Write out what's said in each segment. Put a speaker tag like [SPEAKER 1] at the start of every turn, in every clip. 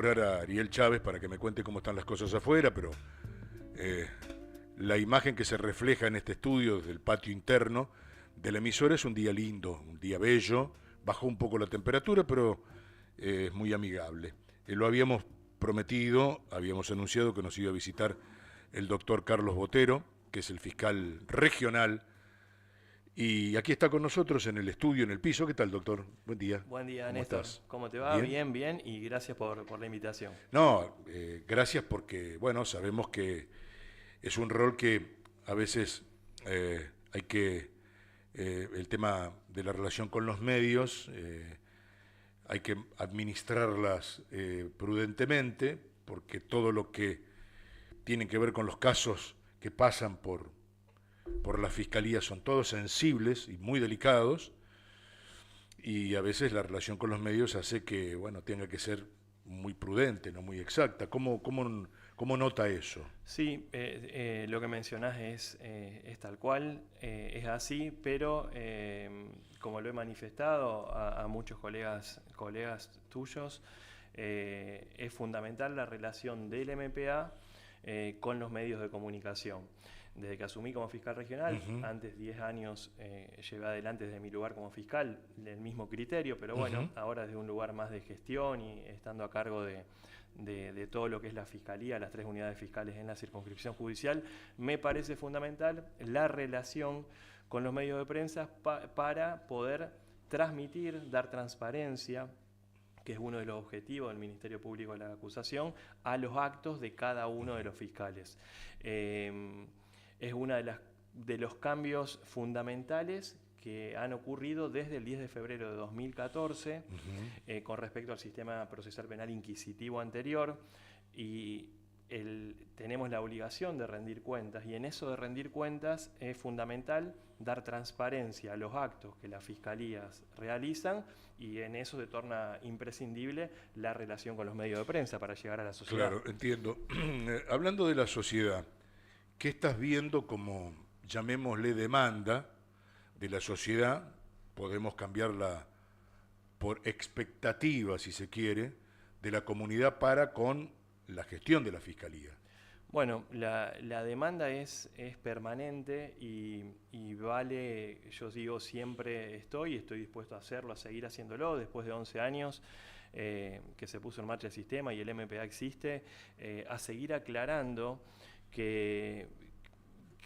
[SPEAKER 1] A Ariel Chávez para que me cuente cómo están las cosas afuera, pero eh, la imagen que se refleja en este estudio desde el patio interno de la emisora es un día lindo, un día bello, bajó un poco la temperatura, pero es muy amigable. Lo habíamos prometido, habíamos anunciado que nos iba a visitar el doctor Carlos Botero, que es el fiscal regional, y aquí está con nosotros en el estudio, en el piso. ¿Qué tal, doctor? Buen día.
[SPEAKER 2] Buen día,
[SPEAKER 1] ¿Cómo
[SPEAKER 2] Néstor.
[SPEAKER 1] estás?
[SPEAKER 2] ¿Cómo te va?
[SPEAKER 1] ¿Bien?
[SPEAKER 2] Bien, bien, y gracias por la invitación.
[SPEAKER 1] No, gracias porque, bueno, sabemos que es un rol que a veces hay que, el tema de la relación con los medios, hay que administrarlas prudentemente, porque todo lo que tiene que ver con los casos que pasan por la fiscalía son todos sensibles y muy delicados, y a veces la relación con los medios hace que, bueno, tenga que ser muy prudente, no muy exacta. ¿Cómo nota eso?
[SPEAKER 2] Sí, lo que mencionás es tal cual, es así, pero como lo he manifestado a muchos colegas tuyos, es fundamental la relación del MPA con los medios de comunicación. Desde que asumí como fiscal regional,
[SPEAKER 1] Ujú,
[SPEAKER 2] antes 10 años llevé adelante desde mi lugar como fiscal el mismo criterio, pero bueno,
[SPEAKER 1] ujú.
[SPEAKER 2] ahora desde un lugar más de gestión y estando a cargo de todo lo que es la fiscalía, las 3 unidades fiscales en la circunscripción judicial, me parece fundamental la relación con los medios de prensa para poder transmitir, dar transparencia, que es uno de los objetivos del Ministerio Público de la Acusación, a los actos de cada uno de los fiscales. Es uno de los cambios fundamentales que han ocurrido desde el 10 de febrero de 2014
[SPEAKER 1] Ujú.
[SPEAKER 2] con respecto al sistema procesal penal inquisitivo anterior, y tenemos la obligación de rendir cuentas, y en eso de rendir cuentas es fundamental dar transparencia a los actos que las fiscalías realizan, y en eso se torna imprescindible la relación con los medios de prensa para llegar a la sociedad.
[SPEAKER 1] Claro, entiendo. Hablando de la sociedad, ¿qué estás viendo como, llamémosle, demanda de la sociedad? Podemos cambiarla por expectativa, si se quiere, de la comunidad para con la gestión de la fiscalía.
[SPEAKER 2] Bueno, la demanda es permanente y vale, yo digo, siempre estoy dispuesto a hacerlo, a seguir haciéndolo, después de 11 años que se puso en marcha el sistema y el MPA existe, a seguir aclarando que,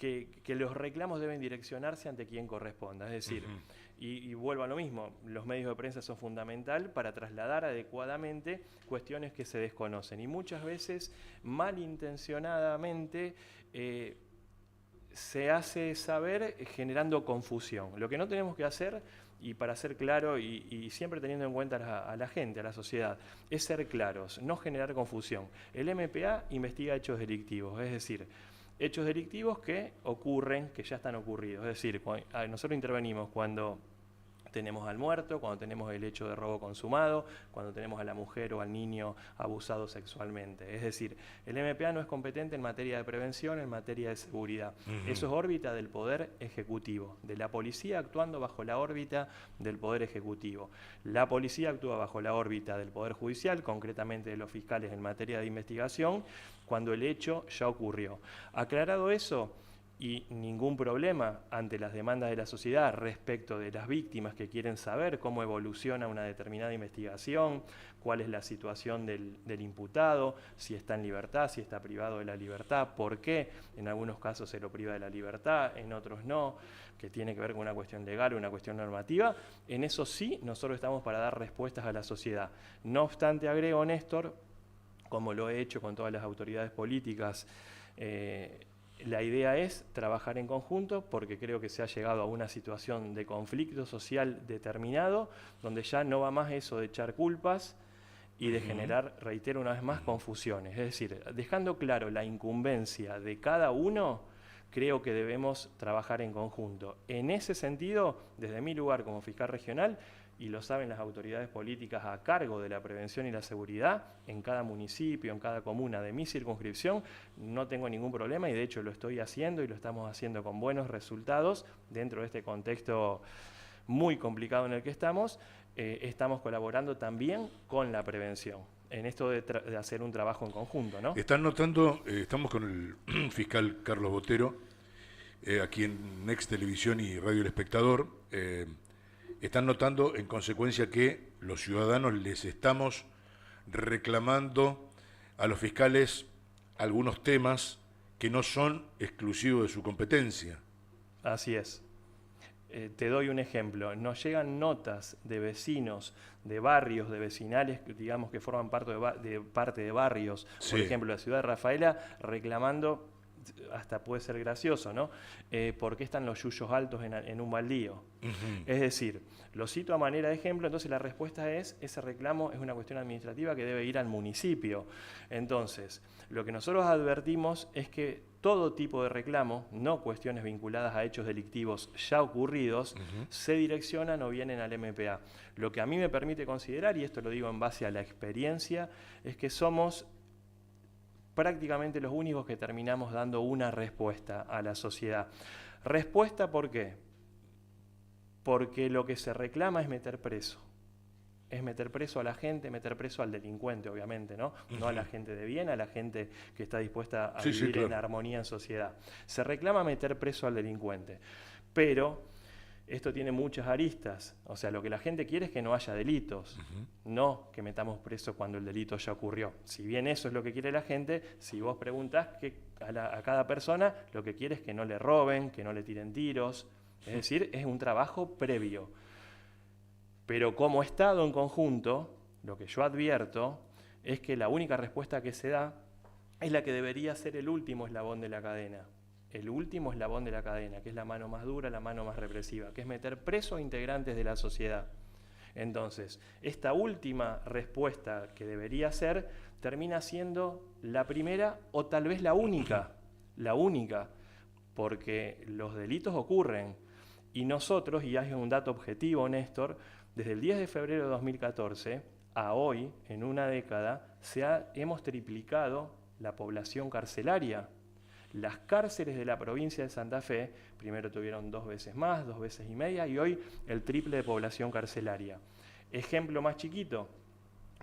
[SPEAKER 2] que los reclamos deben direccionarse ante quien corresponda. Es decir,
[SPEAKER 1] Ujú.
[SPEAKER 2] y vuelvo a lo mismo, los medios de prensa son fundamental para trasladar adecuadamente cuestiones que se desconocen, y muchas veces malintencionadamente se hace saber generando confusión. Lo que no tenemos que hacer, y para ser claro y siempre teniendo en cuenta a la gente, a la sociedad, es ser claros, no generar confusión. El MPA investiga hechos delictivos, es decir, hechos delictivos que ocurren, que ya están ocurridos. Es decir, nosotros intervenimos cuando tenemos al muerto, cuando tenemos el hecho de robo consumado, cuando tenemos a la mujer o al niño abusado sexualmente. Es decir, el MPA no es competente en materia de prevención, en materia de seguridad. Eso
[SPEAKER 1] Ujú.
[SPEAKER 2] es órbita del Poder Ejecutivo, de la policía actuando bajo la órbita del Poder Ejecutivo. La policía actúa bajo la órbita del Poder Judicial, concretamente de los fiscales en materia de investigación, cuando el hecho ya ocurrió. Aclarado eso, y ningún problema ante las demandas de la sociedad respecto de las víctimas que quieren saber cómo evoluciona una determinada investigación, cuál es la situación del imputado, si está en libertad, si está privado de la libertad, por qué en algunos casos se lo priva de la libertad, en otros no, que tiene que ver con una cuestión legal o una cuestión normativa. En eso sí, nosotros estamos para dar respuestas a la sociedad. No obstante, agrego, Néstor, como lo he hecho con todas las autoridades políticas, la idea es trabajar en conjunto, porque creo que se ha llegado a una situación de conflicto social determinado, donde ya no va más eso de echar culpas y de
[SPEAKER 1] Ujú.
[SPEAKER 2] generar, reitero una vez más, confusiones. Es decir, dejando claro la incumbencia de cada uno, creo que debemos trabajar en conjunto. En ese sentido, desde mi lugar como fiscal regional, y lo saben las autoridades políticas a cargo de la prevención y la seguridad, en cada municipio, en cada comuna de mi circunscripción, no tengo ningún problema, y de hecho lo estoy haciendo y lo estamos haciendo con buenos resultados dentro de este contexto muy complicado en el que estamos. Estamos colaborando también con la prevención. en esto de hacer un trabajo en conjunto, ¿no?
[SPEAKER 1] Están notando, estamos con el fiscal Carlos Botero, aquí en Next Televisión y Radio El Espectador, están notando en consecuencia que los ciudadanos les estamos reclamando a los fiscales algunos temas que no son exclusivos de su competencia.
[SPEAKER 2] Así es. Te doy un ejemplo. Nos llegan notas de vecinos, de barrios, de vecinales, digamos que forman parte de barrios,
[SPEAKER 1] Sí.
[SPEAKER 2] por ejemplo, la ciudad de Rafaela, reclamando, hasta puede ser gracioso, ¿no? ¿Por qué están los yuyos altos en un baldío? Es decir, lo cito a manera de ejemplo, entonces la respuesta es, ese reclamo es una cuestión administrativa que debe ir al municipio. Entonces, lo que nosotros advertimos es que todo tipo de reclamo, no cuestiones vinculadas a hechos delictivos ya ocurridos, se direccionan o vienen al MPA. Lo que a mí me permite considerar, y esto lo digo en base a la experiencia, es que somos prácticamente los únicos que terminamos dando una respuesta a la sociedad. ¿Respuesta por qué? Porque lo que se reclama es meter preso. Es meter preso a la gente, meter preso al delincuente, obviamente, ¿no? No a la gente de bien, a la gente que está dispuesta a vivir
[SPEAKER 1] claro,
[SPEAKER 2] en armonía en sociedad. Se reclama meter preso al delincuente. Pero esto tiene muchas aristas. O sea, lo que la gente quiere es que no haya delitos, no que metamos preso cuando el delito ya ocurrió. Si bien eso es lo que quiere la gente, si vos preguntás a cada persona, lo que quiere es que no le roben, que no le tiren tiros. Es decir, es un trabajo previo. Pero como Estado en conjunto, lo que yo advierto es que la única respuesta que se da es la que debería ser el último eslabón de la cadena. El último eslabón de la cadena, que es la mano más dura, la mano más represiva, que es meter preso a integrantes de la sociedad. Entonces, esta última respuesta que debería ser, termina siendo la primera o tal vez la única, porque los delitos ocurren. Y nosotros, y hay un dato objetivo, Néstor, desde el 10 de febrero de 2014 a hoy, en una década, hemos triplicado la población carcelaria. Las cárceles de la provincia de Santa Fe, primero tuvieron 2 veces más, 2 veces y media, y hoy el triple de población carcelaria. Ejemplo más chiquito,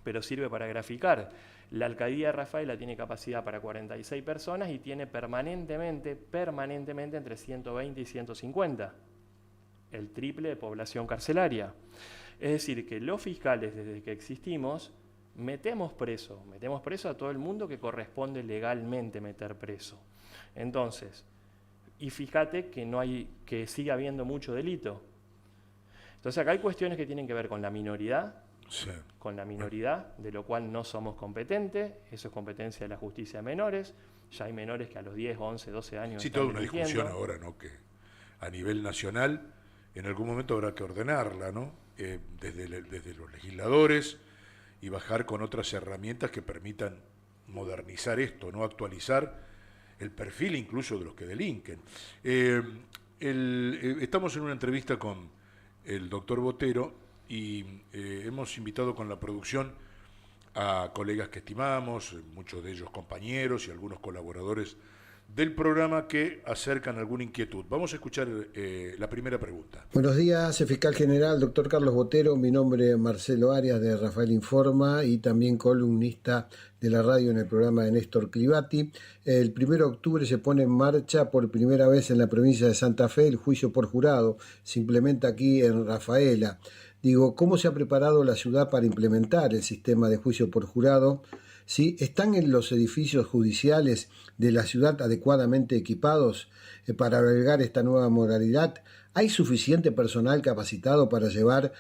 [SPEAKER 2] pero sirve para graficar. La alcaldía de Rafaela tiene capacidad para 46 personas y tiene permanentemente entre 120 y 150. El triple de población carcelaria. Es decir, que los fiscales, desde que existimos, metemos preso a todo el mundo que corresponde legalmente meter preso. Entonces, y fíjate que sigue habiendo mucho delito. Entonces acá hay cuestiones que tienen que ver con la minoridad, de lo cual no somos competentes, eso es competencia de la justicia de menores, ya hay menores que a los 10, 11, 12 años...
[SPEAKER 1] Sí, toda una discusión ahora, ¿no? Que a nivel nacional en algún momento habrá que ordenarla, ¿no? Desde los legisladores y bajar con otras herramientas que permitan modernizar esto, ¿no? Actualizar el perfil incluso de los que delinquen. Estamos en una entrevista con el doctor Botero y hemos invitado con la producción a colegas que estimamos, muchos de ellos compañeros y algunos colaboradores del programa que acercan alguna inquietud. Vamos a escuchar la primera pregunta.
[SPEAKER 3] Buenos días, fiscal general, doctor Carlos Botero. Mi nombre es Marcelo Arias de Rafael Informa y también columnista de la radio en el programa de Néstor Clivati. El 1 de octubre se pone en marcha por primera vez en la provincia de Santa Fe el juicio por jurado. Se implementa aquí en Rafaela. Digo, ¿cómo se ha preparado la ciudad para implementar el sistema de juicio por jurado? ¿Sí? ¿Están en los edificios judiciales de la ciudad adecuadamente equipados para albergar esta nueva modalidad? ¿Hay suficiente personal capacitado para llevar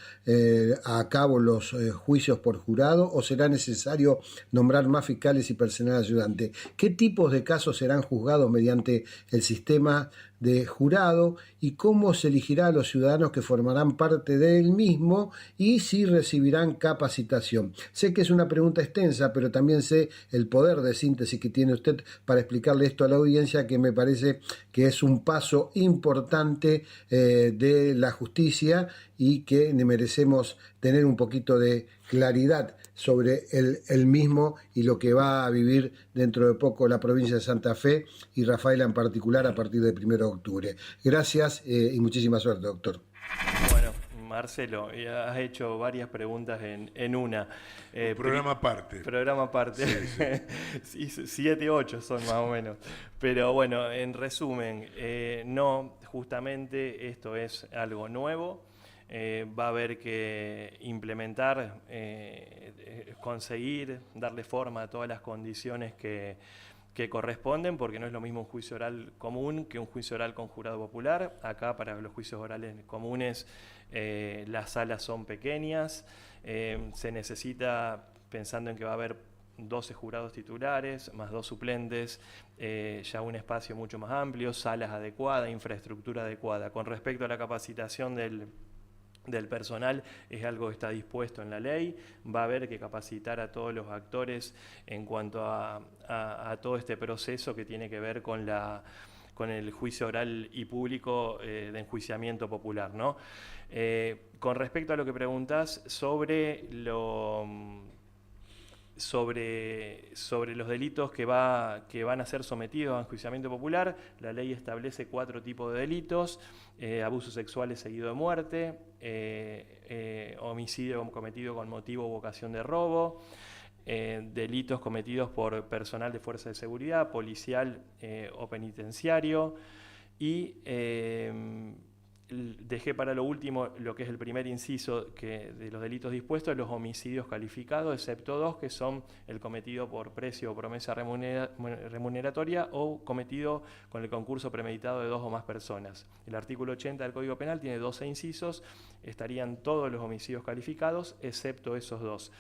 [SPEAKER 3] a cabo los juicios por jurado o será necesario nombrar más fiscales y personal ayudante? ¿Qué tipos de casos serán juzgados mediante el sistema de jurado y cómo se elegirá a los ciudadanos que formarán parte del mismo y si recibirán capacitación? Sé que es una pregunta extensa, pero también sé el poder de síntesis que tiene usted para explicarle esto a la audiencia, que me parece que es un paso importante de la justicia y que merecemos tener un poquito de claridad sobre el mismo y lo que va a vivir dentro de poco la provincia de Santa Fe y Rafaela en particular a partir del 1 de octubre. Gracias y muchísima suerte, doctor.
[SPEAKER 2] Bueno, Marcelo, has hecho varias preguntas en una.
[SPEAKER 1] Un programa aparte.
[SPEAKER 2] Programa aparte.
[SPEAKER 1] Sí.
[SPEAKER 2] 7, 8 son más o menos. Pero bueno, en resumen, no, justamente esto es algo nuevo. Va a haber que implementar, conseguir, darle forma a todas las condiciones que corresponden, porque no es lo mismo un juicio oral común que un juicio oral con jurado popular. Acá, para los juicios orales comunes, las salas son pequeñas, se necesita, pensando en que va a haber 12 jurados titulares, más 2 suplentes, ya un espacio mucho más amplio, salas adecuadas, infraestructura adecuada. Con respecto a la capacitación del personal, es algo que está dispuesto en la ley. Va a haber que capacitar a todos los actores en cuanto a todo este proceso que tiene que ver con el juicio oral y público de enjuiciamiento popular, ¿no? Con respecto a lo que preguntás sobre los delitos que van a ser sometidos a enjuiciamiento popular, la ley establece 4 tipos de delitos: abuso sexual seguido de muerte, homicidio cometido con motivo o vocación de robo, delitos cometidos por personal de fuerza de seguridad, policial o penitenciario, y dejé para lo último lo que es el primer inciso de los delitos dispuestos, los homicidios calificados, excepto 2, que son el cometido por precio o promesa remuneratoria o cometido con el concurso premeditado de 2 o más personas. El artículo 80 del Código Penal tiene 12 incisos, estarían todos los homicidios calificados, excepto esos 2.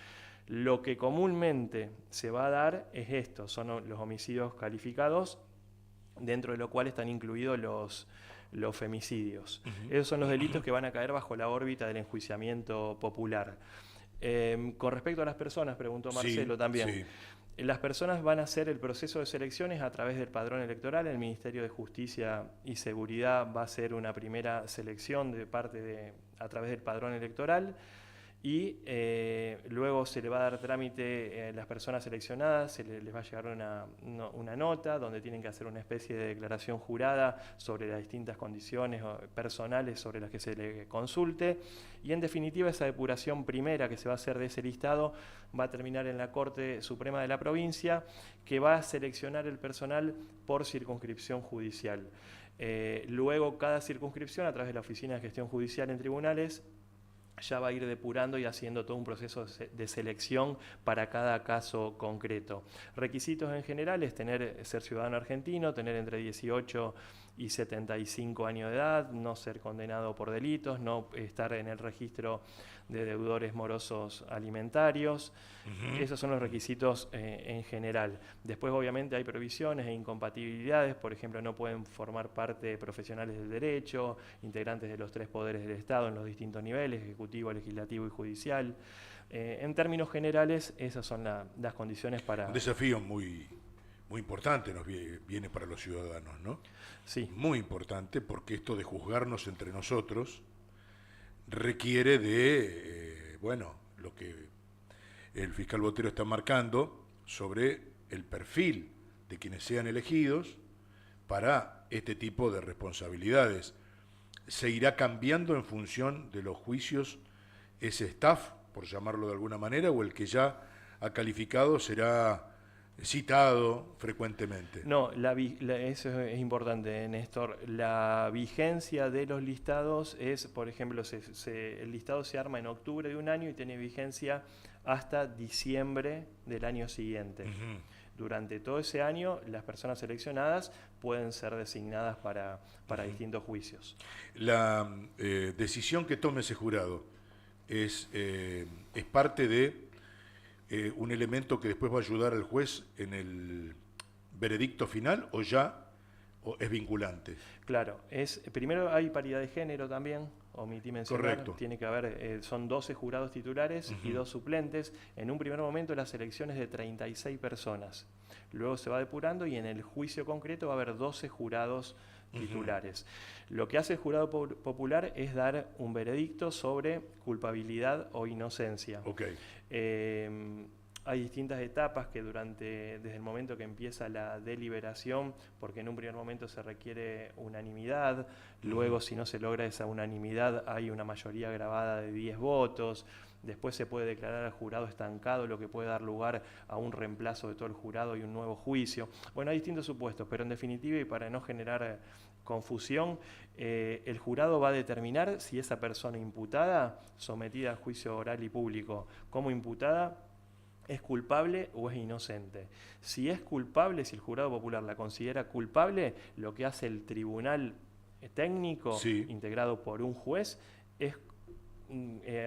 [SPEAKER 2] Lo que comúnmente se va a dar es esto, son los homicidios calificados, dentro de lo cual están incluidos los femicidios. Esos son los delitos que van a caer bajo la órbita del enjuiciamiento popular. Con respecto a las personas, preguntó Marcelo también. Sí. Las personas van a hacer el proceso de selecciones a través del padrón electoral. El Ministerio de Justicia y Seguridad va a hacer una primera selección a través del padrón electoral. Y luego se le va a dar trámite a las personas seleccionadas, les va a llegar una nota donde tienen que hacer una especie de declaración jurada sobre las distintas condiciones personales sobre las que se le consulte, y en definitiva esa depuración primera que se va a hacer de ese listado va a terminar en la Corte Suprema de la provincia, que va a seleccionar el personal por circunscripción judicial. Luego cada circunscripción, a través de la Oficina de Gestión Judicial en Tribunales, ya va a ir depurando y haciendo todo un proceso de selección para cada caso concreto. Requisitos en general es ser ciudadano argentino, tener entre 18 y 75 años de edad, no ser condenado por delitos, no estar en el registro de deudores morosos alimentarios. Esos son los requisitos en general. Después, obviamente, hay provisiones e incompatibilidades. Por ejemplo, no pueden formar parte profesionales del derecho, integrantes de los 3 poderes del Estado en los distintos niveles, ejecutivo, legislativo y judicial. En términos generales, esas son las condiciones para...
[SPEAKER 1] Un desafío muy importante nos viene para los ciudadanos, ¿no?
[SPEAKER 2] Sí.
[SPEAKER 1] Muy importante, porque esto de juzgarnos entre nosotros requiere de, lo que el fiscal Botero está marcando sobre el perfil de quienes sean elegidos para este tipo de responsabilidades. ¿Se irá cambiando en función de los juicios ese staff, por llamarlo de alguna manera, o el que ya ha calificado será citado frecuentemente?
[SPEAKER 2] No, eso es importante, Néstor. La vigencia de los listados es, por ejemplo, el listado se arma en octubre de un año y tiene vigencia hasta diciembre del año siguiente. Durante todo ese año, las personas seleccionadas pueden ser designadas para distintos juicios.
[SPEAKER 1] La decisión que tome ese jurado es parte de un elemento que después va a ayudar al juez en el veredicto final, o es vinculante.
[SPEAKER 2] Claro, primero hay paridad de género también, omití mencionar.
[SPEAKER 1] Correcto.
[SPEAKER 2] Tiene que haber, son 12 jurados titulares y 2 suplentes. En un primer momento la selección es de 36 personas. Luego se va depurando y en el juicio concreto va a haber 12 jurados titulares. Lo que hace el jurado popular es dar un veredicto sobre culpabilidad o inocencia. Hay distintas etapas que desde el momento que empieza la deliberación, porque en un primer momento se requiere unanimidad, luego si no se logra esa unanimidad hay una mayoría grabada de 10 votos, después se puede declarar al jurado estancado, lo que puede dar lugar a un reemplazo de todo el jurado y un nuevo juicio. Bueno, hay distintos supuestos, pero en definitiva, y para no generar confusión, el jurado va a determinar si esa persona imputada, sometida a juicio oral y público como imputada, es culpable o es inocente. Si es culpable, si el jurado popular la considera culpable, lo que hace el tribunal técnico,
[SPEAKER 1] Sí.
[SPEAKER 2] integrado por un juez, es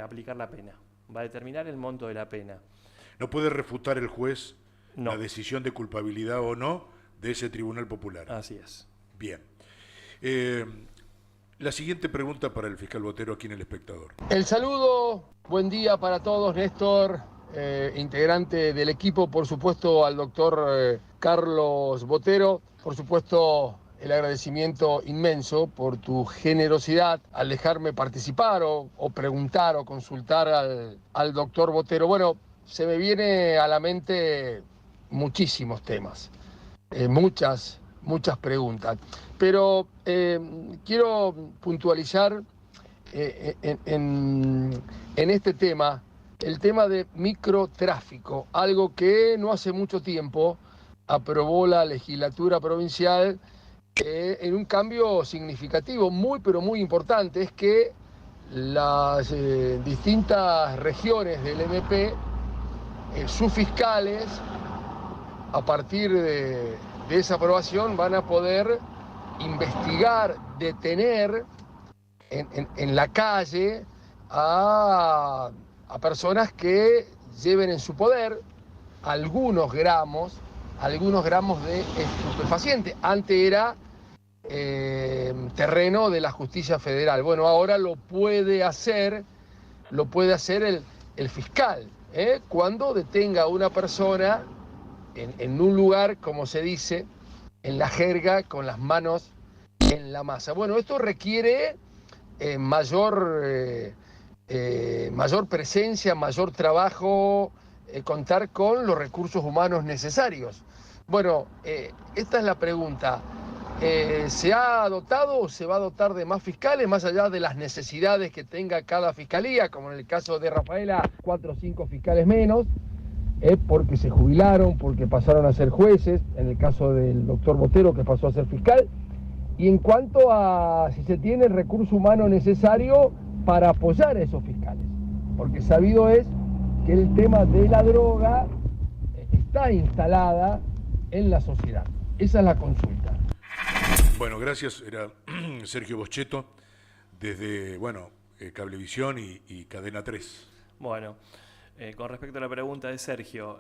[SPEAKER 2] aplicar la pena. Va a determinar el monto de la pena.
[SPEAKER 1] ¿No puede refutar el juez
[SPEAKER 2] No.
[SPEAKER 1] la decisión de culpabilidad o no de ese tribunal popular?
[SPEAKER 2] Así es.
[SPEAKER 1] Bien. La siguiente pregunta para el fiscal Botero aquí en El Espectador.
[SPEAKER 4] El saludo, buen día para todos, Néstor, integrante del equipo, por supuesto al doctor Carlos Botero, por supuesto el agradecimiento inmenso por tu generosidad al dejarme participar o preguntar o consultar al doctor Botero. Bueno, se me viene a la mente muchísimos temas, muchas preguntas, pero quiero puntualizar en este tema, el tema de microtráfico, algo que no hace mucho tiempo aprobó la legislatura provincial en un cambio significativo, pero muy importante, es que las distintas regiones del MP, sus fiscales, a partir de esa aprobación, van a poder investigar, detener en la calle a personas que lleven en su poder algunos gramos de estupefaciente. Antes era terreno de la justicia federal. Bueno, ahora lo puede hacer el fiscal, cuando detenga a una persona en un lugar, como se dice en la jerga, con las manos en la masa. Bueno, esto requiere mayor presencia, mayor trabajo, contar con los recursos humanos necesarios. Bueno, esta es la pregunta. ¿Se ha dotado o se va a dotar de más fiscales, más allá de las necesidades que tenga cada fiscalía, como en el caso de Rafaela, 4 o 5 fiscales menos, porque se jubilaron, porque pasaron a ser jueces, en el caso del doctor Botero, que pasó a ser fiscal? Y en cuanto a si se tiene el recurso humano necesario para apoyar a esos fiscales, porque sabido es que el tema de la droga está instalada en la sociedad. Esa es la consulta.
[SPEAKER 1] Bueno, gracias. Era Sergio Boschetto desde, Cablevisión y Cadena 3.
[SPEAKER 2] Bueno, con respecto a la pregunta de Sergio,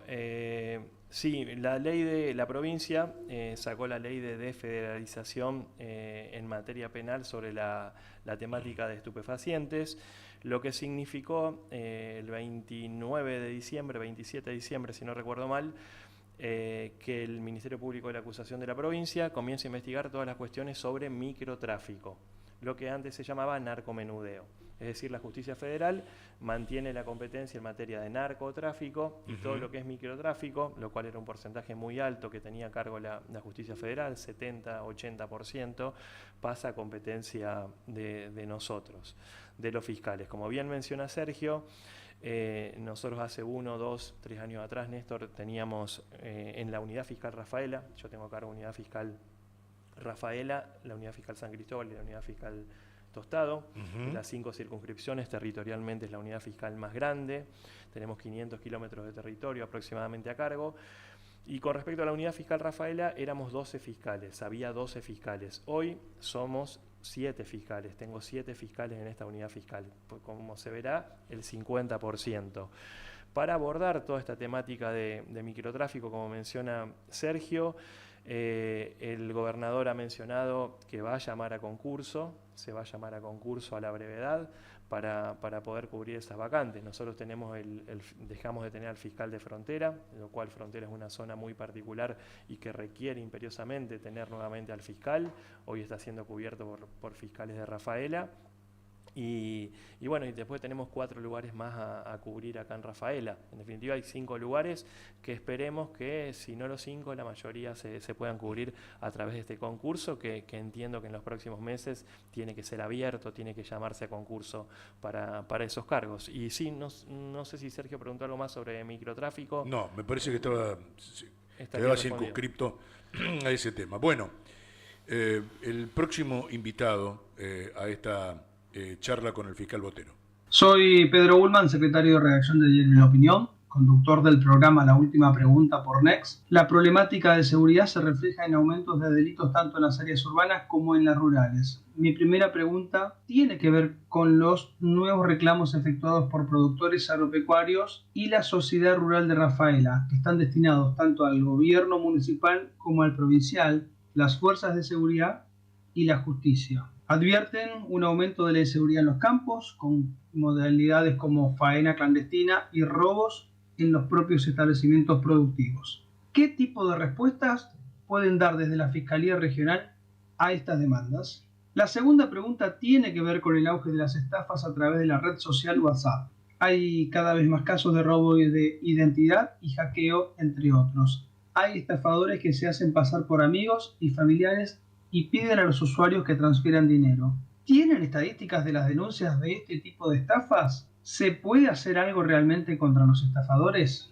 [SPEAKER 2] sí, la provincia sacó la ley de desfederalización en materia penal sobre la temática de estupefacientes, lo que significó el 29 de diciembre, 27 de diciembre, si no recuerdo mal, que el Ministerio Público de la Acusación de la provincia comienza a investigar todas las cuestiones sobre microtráfico, lo que antes se llamaba narcomenudeo. Es decir, la justicia federal mantiene la competencia en materia de narcotráfico y todo lo que es microtráfico, lo cual era un porcentaje muy alto que tenía a cargo la justicia federal, 70-80%, pasa a competencia de nosotros, de los fiscales. Como bien menciona Sergio, nosotros hace 1, 2, 3 años atrás, Néstor, teníamos en la unidad fiscal Rafaela, yo tengo a cargo unidad fiscal Rafaela, la unidad fiscal San Cristóbal y la unidad fiscal Tostado. Las 5 circunscripciones, territorialmente es la unidad fiscal más grande, tenemos 500 kilómetros de territorio aproximadamente a cargo. Y con respecto a la unidad fiscal Rafaela, éramos 12 fiscales, había 12 fiscales. Hoy somos 7 fiscales, tengo 7 fiscales en esta unidad fiscal, pues como se verá, el 50%. Para abordar toda esta temática de microtráfico, como menciona Sergio, el gobernador ha mencionado que va a llamar a concurso, se va a llamar a concurso a la brevedad para poder cubrir esas vacantes. Nosotros dejamos de tener al fiscal de frontera, lo cual frontera es una zona muy particular y que requiere imperiosamente tener nuevamente al fiscal. Hoy está siendo cubierto por fiscales de Rafaela. Y bueno, y después tenemos 4 lugares más a cubrir acá en Rafaela. En definitiva hay 5 lugares que esperemos que, si no los 5, la mayoría se puedan cubrir a través de este concurso, que entiendo que en los próximos meses tiene que ser abierto, tiene que llamarse a concurso para esos cargos. Y sí, no sé si Sergio preguntó algo más sobre microtráfico.
[SPEAKER 1] No, me parece que quedaba
[SPEAKER 2] respondido.
[SPEAKER 1] circunscripto a ese tema. Bueno, el próximo invitado a esta charla con el fiscal Botero.
[SPEAKER 5] Soy Pedro Ullman, secretario de redacción de Diario La Opinión, conductor del programa La Última Pregunta por Next. La problemática de seguridad se refleja en aumentos de delitos tanto en las áreas urbanas como en las rurales. Mi primera pregunta tiene que ver con los nuevos reclamos efectuados por productores agropecuarios y la Sociedad Rural de Rafaela, que están destinados tanto al gobierno municipal como al provincial, las fuerzas de seguridad y la justicia. Advierten un aumento de la inseguridad en los campos, con modalidades como faena clandestina y robos en los propios establecimientos productivos. ¿Qué tipo de respuestas pueden dar desde la Fiscalía Regional a estas demandas? La segunda pregunta tiene que ver con el auge de las estafas a través de la red social WhatsApp. Hay cada vez más casos de robo de identidad y hackeo, entre otros. Hay estafadores que se hacen pasar por amigos y familiares y piden a los usuarios que transfieran dinero. ¿Tienen estadísticas de las denuncias de este tipo de estafas? ¿Se puede hacer algo realmente contra los estafadores?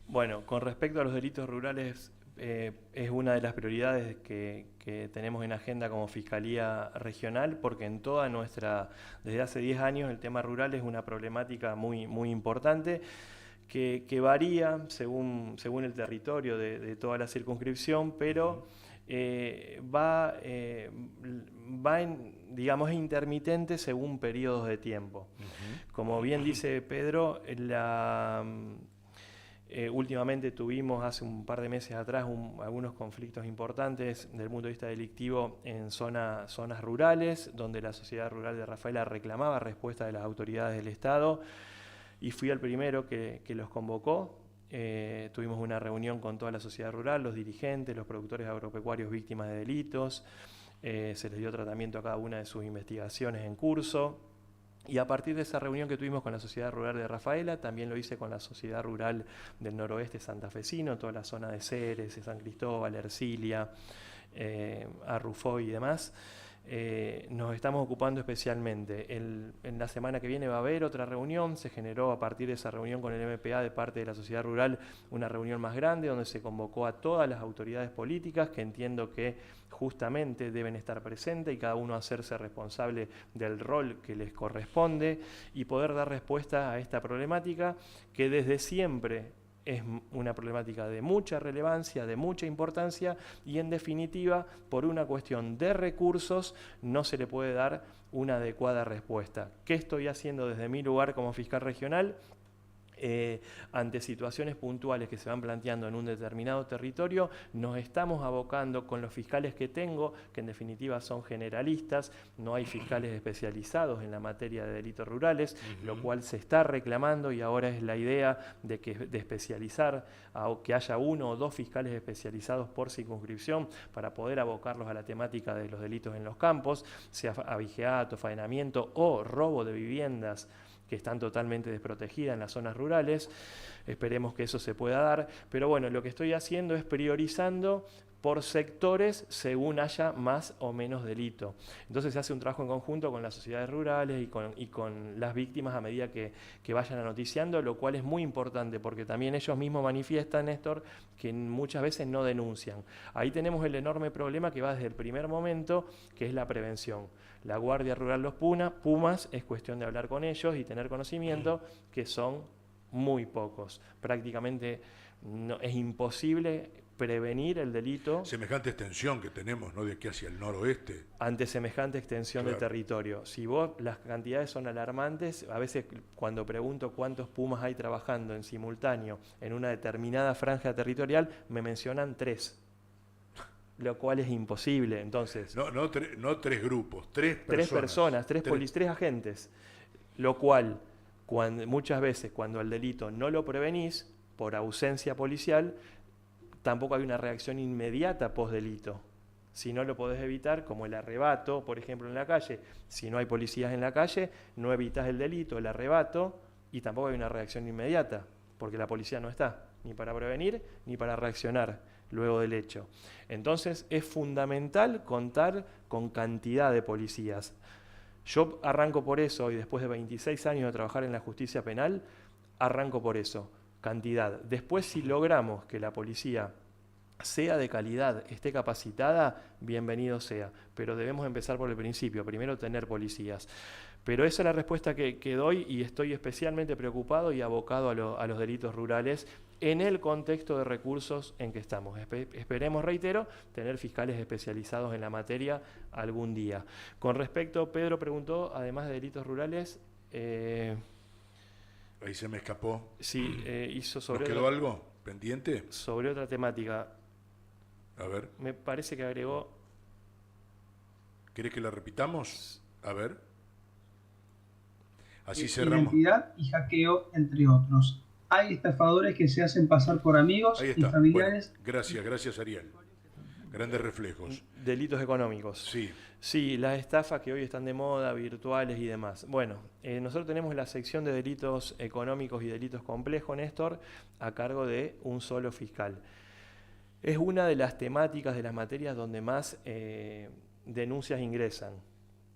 [SPEAKER 2] Bueno, con respecto a los delitos rurales, es una de las prioridades que tenemos en agenda como Fiscalía Regional, porque en toda desde hace 10 años el tema rural es una problemática muy, muy importante, que varía según el territorio de toda la circunscripción, pero digamos, es intermitente según periodos de tiempo. Como bien dice Pedro, últimamente tuvimos hace un par de meses atrás algunos conflictos importantes desde el punto de vista delictivo en zonas rurales, donde la Sociedad Rural de Rafaela reclamaba respuesta de las autoridades del Estado, y fui el primero que los convocó. Tuvimos una reunión con toda la sociedad rural, los dirigentes, los productores agropecuarios víctimas de delitos, se les dio tratamiento a cada una de sus investigaciones en curso, y a partir de esa reunión que tuvimos con la Sociedad Rural de Rafaela, también lo hice con la Sociedad Rural del Noroeste Santafesino, toda la zona de Ceres, de San Cristóbal, Ercilia, Arrufoy y demás. Nos estamos ocupando especialmente. En la semana que viene va a haber otra reunión. Se generó a partir de esa reunión con el MPA de parte de la sociedad rural una reunión más grande donde se convocó a todas las autoridades políticas, que entiendo que justamente deben estar presentes y cada uno hacerse responsable del rol que les corresponde y poder dar respuesta a esta problemática que desde siempre es una problemática de mucha relevancia, de mucha importancia, y en definitiva, por una cuestión de recursos, no se le puede dar una adecuada respuesta. ¿Qué estoy haciendo desde mi lugar como fiscal regional? Ante situaciones puntuales que se van planteando en un determinado territorio, nos estamos abocando con los fiscales que tengo, que en definitiva son generalistas, no hay fiscales especializados en la materia de delitos rurales, lo cual se está reclamando, y ahora es la idea de especializar, que haya 1 o 2 fiscales especializados por circunscripción para poder abocarlos a la temática de los delitos en los campos, sea abigeato, faenamiento o robo de viviendas que están totalmente desprotegidas en las zonas rurales. Esperemos que eso se pueda dar, pero bueno, lo que estoy haciendo es priorizando por sectores según haya más o menos delito. Entonces se hace un trabajo en conjunto con las sociedades rurales y con las víctimas a medida que vayan noticiando, lo cual es muy importante porque también ellos mismos manifiestan, Néstor, que muchas veces no denuncian. Ahí tenemos el enorme problema que va desde el primer momento, que es la prevención. La Guardia Rural Los Pumas, es cuestión de hablar con ellos y tener conocimiento, que son muy pocos. Prácticamente es imposible prevenir el delito.
[SPEAKER 1] Semejante extensión que tenemos, ¿no?, de aquí hacia el noroeste.
[SPEAKER 2] Ante semejante extensión de territorio. Si las cantidades son alarmantes, a veces cuando pregunto cuántos Pumas hay trabajando en simultáneo en una determinada franja territorial, me mencionan 3. Lo cual es imposible. Entonces,
[SPEAKER 1] no 3 grupos, 3
[SPEAKER 2] personas, 3 agentes. Lo cual, muchas veces cuando el delito no lo prevenís por ausencia policial, tampoco hay una reacción inmediata post delito. Si no lo podés evitar, como el arrebato, por ejemplo, en la calle, si no hay policías en la calle, no evitas el delito, el arrebato, y tampoco hay una reacción inmediata, porque la policía no está, ni para prevenir, ni para reaccionar luego del hecho. Entonces, es fundamental contar con cantidad de policías. Yo arranco por eso, y después de 26 años de trabajar en la justicia penal, arranco por eso, cantidad. Después, si logramos que la policía sea de calidad, esté capacitada, bienvenido sea. Pero debemos empezar por el principio, primero tener policías. Pero esa es la respuesta que doy, y estoy especialmente preocupado y abocado a los delitos rurales en el contexto de recursos en que estamos. Esperemos, reitero, tener fiscales especializados en la materia algún día. Con respecto, Pedro preguntó, además de delitos rurales...
[SPEAKER 1] Ahí se me escapó.
[SPEAKER 2] Sí, hizo sobre...
[SPEAKER 1] ¿Nos quedó algo pendiente?
[SPEAKER 2] Sobre otra temática.
[SPEAKER 1] A ver.
[SPEAKER 2] Me parece que agregó...
[SPEAKER 1] ¿Querés que la repitamos? A ver. Así cerramos.
[SPEAKER 5] Identidad y hackeo, entre otros. Hay estafadores que se hacen pasar por amigos
[SPEAKER 1] Ahí
[SPEAKER 5] y
[SPEAKER 1] está.
[SPEAKER 5] familiares.
[SPEAKER 1] Bueno, gracias Ariel. Grandes reflejos.
[SPEAKER 2] Delitos económicos.
[SPEAKER 1] Sí.
[SPEAKER 2] Sí, las estafas que hoy están de moda, virtuales y demás. Bueno, nosotros tenemos la sección de delitos económicos y delitos complejos, Néstor, a cargo de un solo fiscal. Es una de las temáticas, de las materias donde más denuncias ingresan.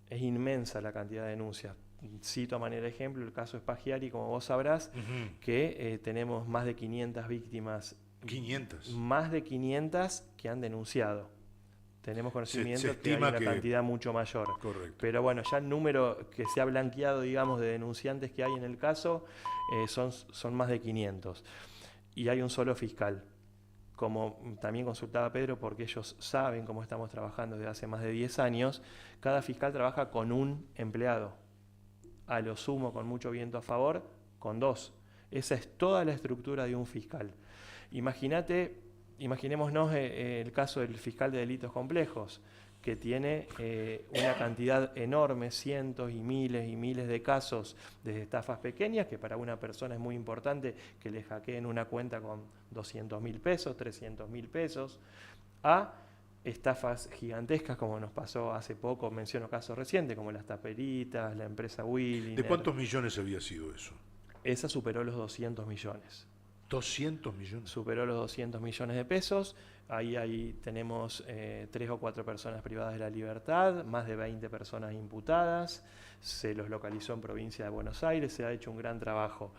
[SPEAKER 2] Es inmensa la cantidad de denuncias. Cito a manera de ejemplo el caso Spaghiari, como vos sabrás, que tenemos más de 500 víctimas.
[SPEAKER 1] 500.
[SPEAKER 2] Más de 500 que han denunciado. Tenemos conocimiento
[SPEAKER 1] se
[SPEAKER 2] que hay
[SPEAKER 1] estima
[SPEAKER 2] una cantidad mucho mayor.
[SPEAKER 1] Correcto.
[SPEAKER 2] Pero bueno, ya el número que se ha blanqueado, digamos, de denunciantes que hay en el caso son más de 500. Y hay un solo fiscal. Como también consultaba Pedro, porque ellos saben cómo estamos trabajando desde hace más de 10 años, cada fiscal trabaja con un empleado. A lo sumo, con mucho viento a favor, con 2. Esa es toda la estructura de un fiscal. Imaginémonos el caso del fiscal de delitos complejos, que tiene una cantidad enorme, cientos y miles de casos de estafas pequeñas, que para una persona es muy importante que le hackeen una cuenta con 200.000 pesos, 300.000 pesos, a estafas gigantescas, como nos pasó hace poco, menciono casos recientes, como las taperitas, la empresa Willy.
[SPEAKER 1] ¿De cuántos millones había sido eso?
[SPEAKER 2] Esa superó los 200 millones.
[SPEAKER 1] 200 millones.
[SPEAKER 2] Superó los 200 millones de pesos. Ahí tenemos 3 o 4 personas privadas de la libertad, más de 20 personas imputadas. Se los localizó en provincia de Buenos Aires, se ha hecho un gran trabajo.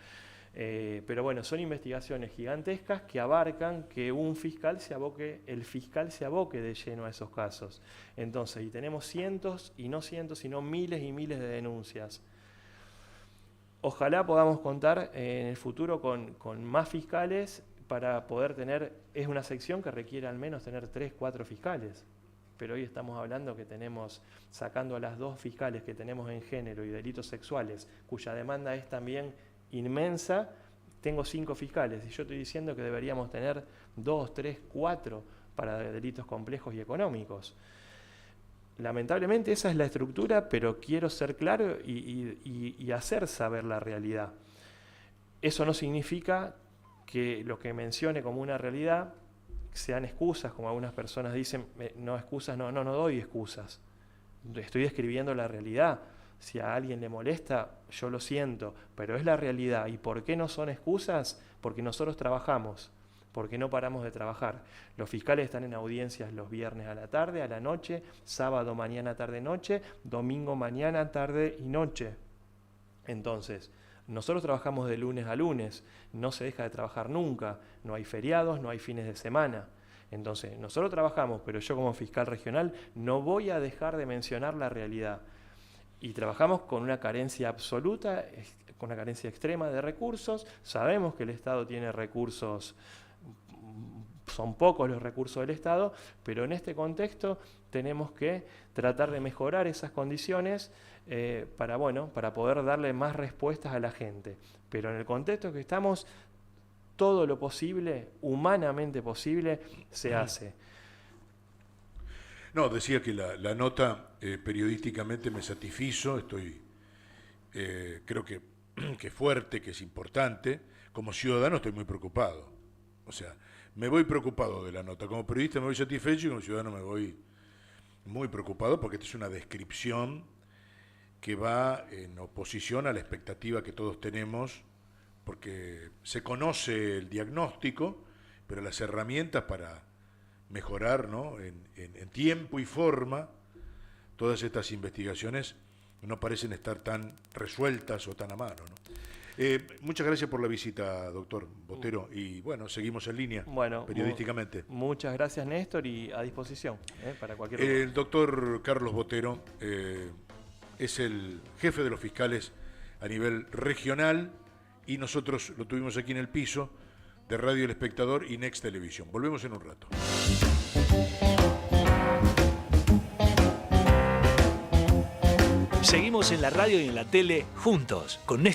[SPEAKER 2] Pero bueno, son investigaciones gigantescas que abarcan que el fiscal se aboque de lleno a esos casos. Entonces, y tenemos cientos, y no cientos, sino miles y miles de denuncias. Ojalá podamos contar en el futuro con más fiscales para poder tener, es una sección que requiere al menos tener 3, 4 fiscales. Pero hoy estamos hablando que tenemos, sacando a las 2 fiscales que tenemos en género y delitos sexuales, cuya demanda es también inmensa, tengo 5 fiscales y yo estoy diciendo que deberíamos tener 2, 3, 4 para delitos complejos y económicos. Lamentablemente esa es la estructura, pero quiero ser claro y hacer saber la realidad. Eso no significa que lo que mencione como una realidad sean excusas, como algunas personas dicen, no excusas, no doy excusas. Estoy describiendo la realidad. Si a alguien le molesta, yo lo siento, pero es la realidad. ¿Y por qué no son excusas? Porque nosotros trabajamos, porque no paramos de trabajar. Los fiscales están en audiencias los viernes a la tarde, a la noche, sábado mañana, tarde, noche, domingo mañana, tarde y noche. Entonces, nosotros trabajamos de lunes a lunes, no se deja de trabajar nunca, no hay feriados, no hay fines de semana. Entonces, nosotros trabajamos, pero yo como fiscal regional no voy a dejar de mencionar la realidad. Y trabajamos con una carencia absoluta, con una carencia extrema de recursos. Sabemos que el Estado tiene recursos, son pocos los recursos del Estado, pero en este contexto tenemos que tratar de mejorar esas condiciones para poder darle más respuestas a la gente. Pero en el contexto en que estamos, todo lo posible, humanamente posible, se hace.
[SPEAKER 1] No, decía que la nota periodísticamente me satisfizo, creo que es fuerte, que es importante. Como ciudadano estoy muy preocupado. O sea, me voy preocupado de la nota. Como periodista me voy satisfecho y como ciudadano me voy muy preocupado porque esta es una descripción que va en oposición a la expectativa que todos tenemos, porque se conoce el diagnóstico, pero las herramientas para mejorar, ¿no?, en tiempo y forma todas estas investigaciones no parecen estar tan resueltas o tan a mano, ¿no? Muchas gracias por la visita, doctor Botero, y bueno, seguimos en línea periodísticamente.
[SPEAKER 2] Muchas gracias, Néstor, y a disposición para cualquier
[SPEAKER 1] El doctor Carlos Botero es el jefe de los fiscales a nivel regional y nosotros lo tuvimos aquí en el piso de Radio El Espectador y Next Televisión. Volvemos en un rato.
[SPEAKER 6] Seguimos en la radio y en la tele juntos con Néstor.